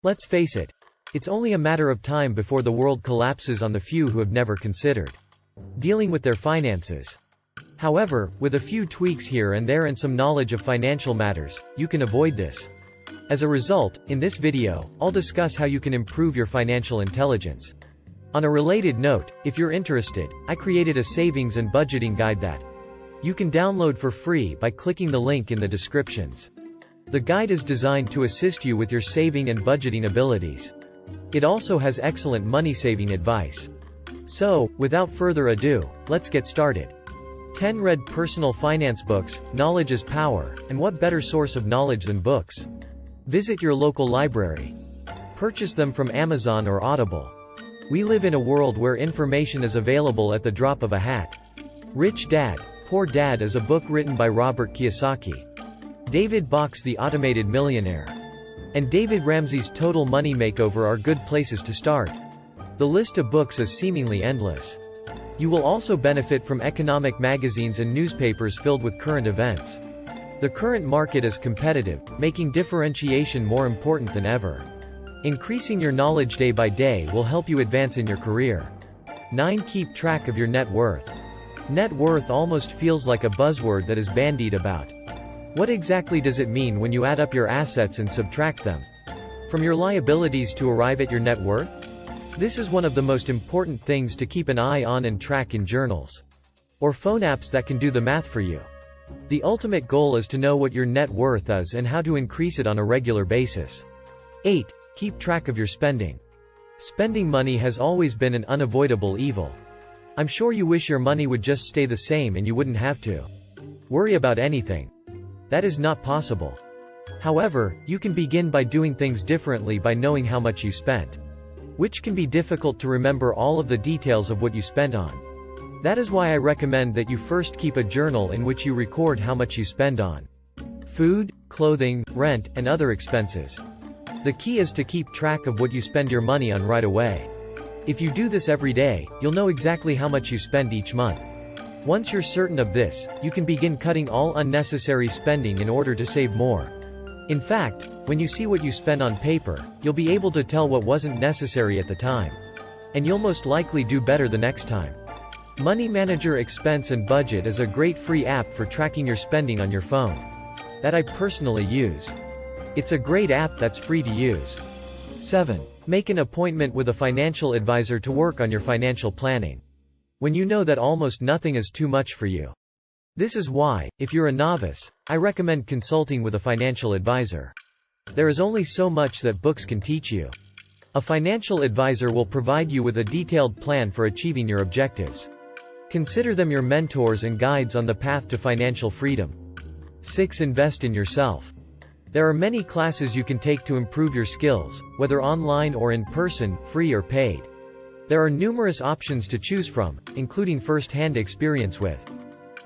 Let's face it, it's only a matter of time before the world collapses on the few who have never considered dealing with their finances. However, with a few tweaks here and there and some knowledge of financial matters, you can avoid this. As a result, in this video, I'll discuss how you can improve your financial intelligence. On a related note, if you're interested, I created a savings and budgeting guide that you can download for free by clicking the link in the descriptions. The guide is designed to assist you with your saving and budgeting abilities. It also has excellent money-saving advice. So, without further ado, let's get started. 10 read personal finance books, knowledge is power, and what better source of knowledge than books? Visit your local library. Purchase them from Amazon or Audible. We live in a world where information is available at the drop of a hat. Rich Dad, Poor Dad is a book written by Robert Kiyosaki. David Bach's The Automated Millionaire and David Ramsey's Total Money Makeover are good places to start. The list of books is seemingly endless. You will also benefit from economic magazines and newspapers filled with current events. The current market is competitive, making differentiation more important than ever. Increasing your knowledge day by day will help you advance in your career. 9. Keep track of your net worth. Net worth almost feels like a buzzword that is bandied about. What exactly does it mean when you add up your assets and subtract them from your liabilities to arrive at your net worth? This is one of the most important things to keep an eye on and track in journals or phone apps that can do the math for you. The ultimate goal is to know what your net worth is and how to increase it on a regular basis. 8. Keep track of your spending. Spending money has always been an unavoidable evil. I'm sure you wish your money would just stay the same and you wouldn't have to worry about anything. That is not possible. However, you can begin by doing things differently by knowing how much you spent, which can be difficult to remember all of the details of what you spent on. That is why I recommend that you first keep a journal in which you record how much you spend on food, clothing, rent, and other expenses. The key is to keep track of what you spend your money on right away. If you do this every day, you'll know exactly how much you spend each month. Once you're certain of this, you can begin cutting all unnecessary spending in order to save more. In fact, when you see what you spend on paper, you'll be able to tell what wasn't necessary at the time. And you'll most likely do better the next time. Money Manager Expense and Budget is a great free app for tracking your spending on your phone that I personally use. It's a great app that's free to use. 7. Make an appointment with a financial advisor to work on your financial planning when you know that almost nothing is too much for you. This is why, if you're a novice, I recommend consulting with a financial advisor. There is only so much that books can teach you. A financial advisor will provide you with a detailed plan for achieving your objectives. Consider them your mentors and guides on the path to financial freedom. 6. Invest in yourself. There are many classes you can take to improve your skills, whether online or in person, free or paid. There are numerous options to choose from, including first-hand experience with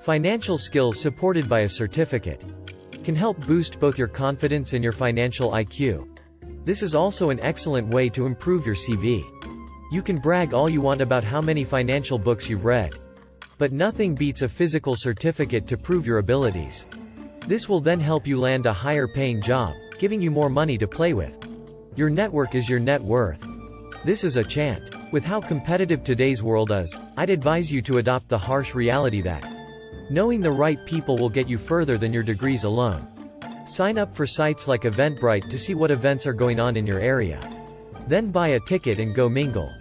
financial skills supported by a certificate. Can help boost both your confidence and your financial IQ. This is also an excellent way to improve your CV. You can brag all you want about how many financial books you've read, but nothing beats a physical certificate to prove your abilities. This will then help you land a higher-paying job, giving you more money to play with. Your network is your net worth. This is a chant. With how competitive today's world is, I'd advise you to adopt the harsh reality that knowing the right people will get you further than your degrees alone. Sign up for sites like Eventbrite to see what events are going on in your area. Then buy a ticket and go mingle.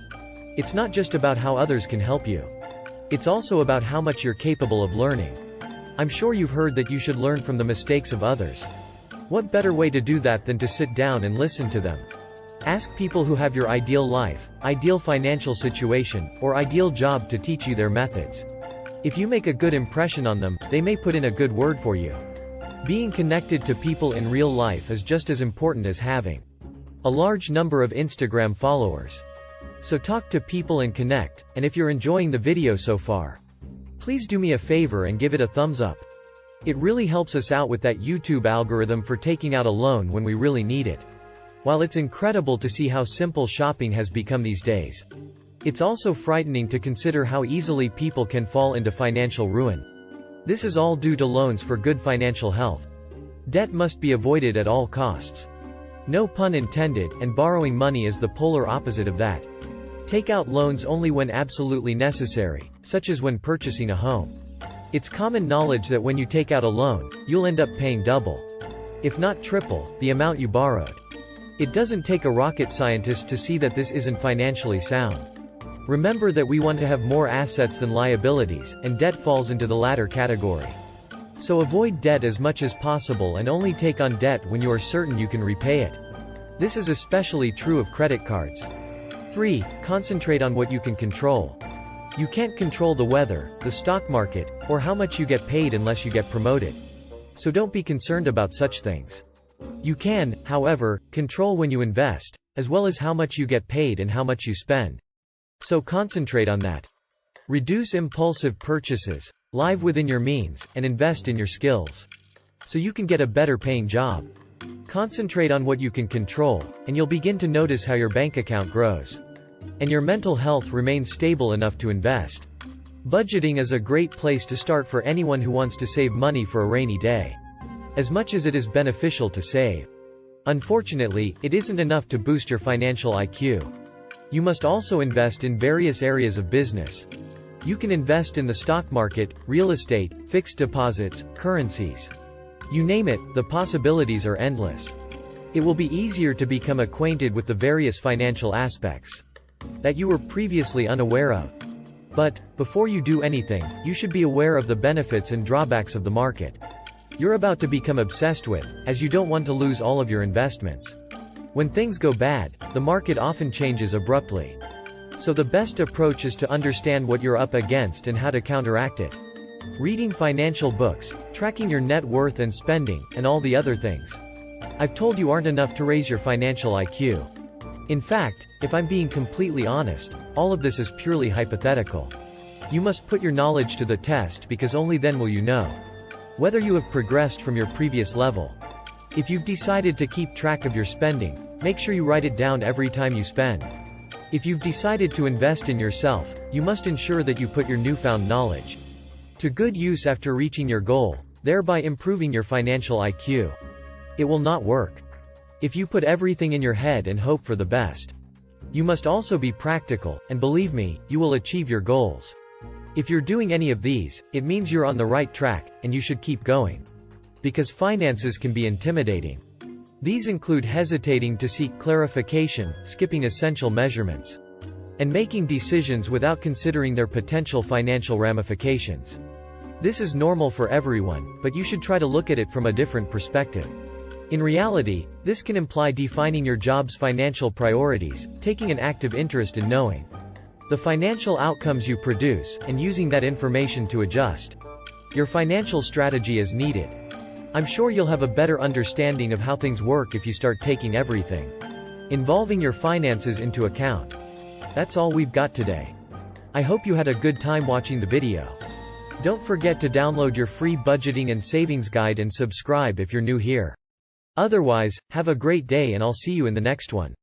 It's not just about how others can help you. It's also about how much you're capable of learning. I'm sure you've heard that you should learn from the mistakes of others. What better way to do that than to sit down and listen to them? Ask people who have your ideal life, ideal financial situation, or ideal job to teach you their methods. If you make a good impression on them, they may put in a good word for you. Being connected to people in real life is just as important as having a large number of Instagram followers. So talk to people and connect, and if you're enjoying the video so far, please do me a favor and give it a thumbs up. It really helps us out with that YouTube algorithm for taking out a loan when we really need it. While it's incredible to see how simple shopping has become these days, it's also frightening to consider how easily people can fall into financial ruin. This is all due to loans for good financial health. Debt must be avoided at all costs. No pun intended, and borrowing money is the polar opposite of that. Take out loans only when absolutely necessary, such as when purchasing a home. It's common knowledge that when you take out a loan, you'll end up paying double, if not triple, the amount you borrowed. It doesn't take a rocket scientist to see that this isn't financially sound. Remember that we want to have more assets than liabilities, and debt falls into the latter category. So avoid debt as much as possible and only take on debt when you are certain you can repay it. This is especially true of credit cards. 3. Concentrate on what you can control. You can't control the weather, the stock market, or how much you get paid unless you get promoted. So don't be concerned about such things. You can, however, control when you invest, as well as how much you get paid and how much you spend. So concentrate on that. Reduce impulsive purchases, live within your means, and invest in your skills, so you can get a better paying job. Concentrate on what you can control, and you'll begin to notice how your bank account grows. And your mental health remains stable enough to invest. Budgeting is a great place to start for anyone who wants to save money for a rainy day. As much as it is beneficial to save, unfortunately, it isn't enough to boost your financial IQ. You must also invest in various areas of business. You can invest in the stock market, real estate, fixed deposits, currencies. You name it, the possibilities are endless. It will be easier to become acquainted with the various financial aspects that you were previously unaware of. But, before you do anything, you should be aware of the benefits and drawbacks of the market you're about to become obsessed with, as you don't want to lose all of your investments. When things go bad, the market often changes abruptly. So the best approach is to understand what you're up against and how to counteract it. Reading financial books, tracking your net worth and spending, and all the other things I've told you aren't enough to raise your financial IQ. In fact, if I'm being completely honest, all of this is purely hypothetical. You must put your knowledge to the test because only then will you know whether you have progressed from your previous level. If you've decided to keep track of your spending, make sure you write it down every time you spend. If you've decided to invest in yourself, you must ensure that you put your newfound knowledge to good use after reaching your goal, thereby improving your financial IQ. It will not work if you put everything in your head and hope for the best. You must also be practical, and believe me, you will achieve your goals. If you're doing any of these, it means you're on the right track, and you should keep going. Because finances can be intimidating. These include hesitating to seek clarification, skipping essential measurements, and making decisions without considering their potential financial ramifications. This is normal for everyone, but you should try to look at it from a different perspective. In reality, this can imply defining your job's financial priorities, taking an active interest in knowing the financial outcomes you produce, and using that information to adjust your financial strategy as needed. I'm sure you'll have a better understanding of how things work if you start taking everything involving your finances into account. That's all we've got today. I hope you had a good time watching the video. Don't forget to download your free budgeting and savings guide and subscribe if you're new here. Otherwise, have a great day and I'll see you in the next one.